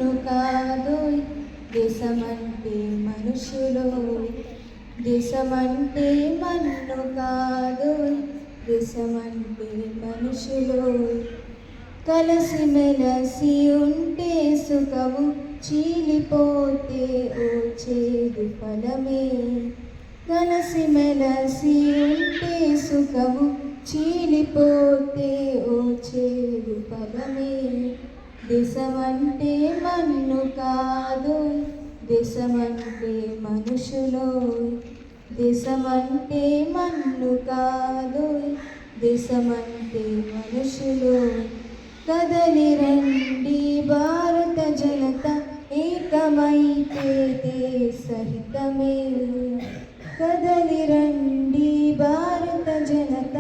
మన్ను కాదోయ్ దేశమంటే మనుషులోయ్ దేశమంటే మన్ను కాదోయ్ దేశమంటే మనుషులోయ్ కలసి మెలసి ఉంటే సుఖము చీలిపోతే ఓ చేదు ఫలమే కలసి మెలసి ఉంటే సుఖము చీలిపోతే ఓ చేదు ఫలమే దేశమంటే మన్ను కాదోయ్ దేశమంటే మనుషులోయ్ దేశమంటే మన్ను కాదోయ్ దేశమంటే మనుషులోయ్ కదలి రండి భారత జనత ఏకమైతే దేశహితమే కదలి రండి భారత జనత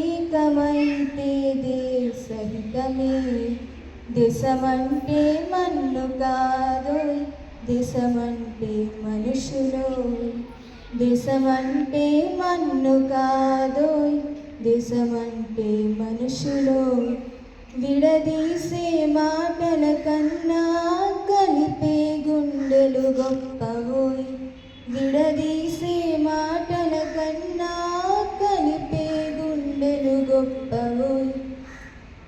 ఏకమైతే దేశహితమే దేశమంటే మన్ను కాదోయ్ దేశమంటే మనుషులోయ్ దేశమంటే మన్ను కాదోయ్ దేశమంటే మనుషులోయ్ విడదీసే మాటల కన్నా కలిపే గుండెలు గొప్పవోయ్ విడదీసే మాటల కన్నా కలిపే గుండెలు గొప్పవోయ్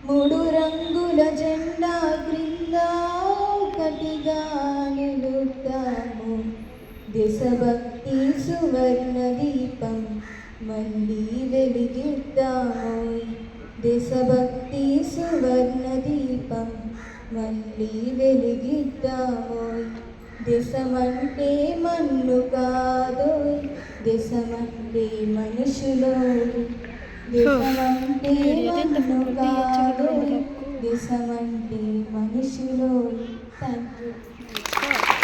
మూడు రంగుల జెండా క్రింద ఒకటిగా నిలుద్దాము దేశభక్తి సువర్ణ దీపం మళ్ళీ వెలిగిద్దాము దేశభక్తి సువర్ణ దీపం మళ్ళీ వెలిగిద్దాము దేశమంటే మన్ను కాదోయ్ దేశమంటే మనుషులోయ్ దేశమంటే మన్ను కాదోయ్ దేశమంటే మనుషులోయ్ థ్యాంక్ యూ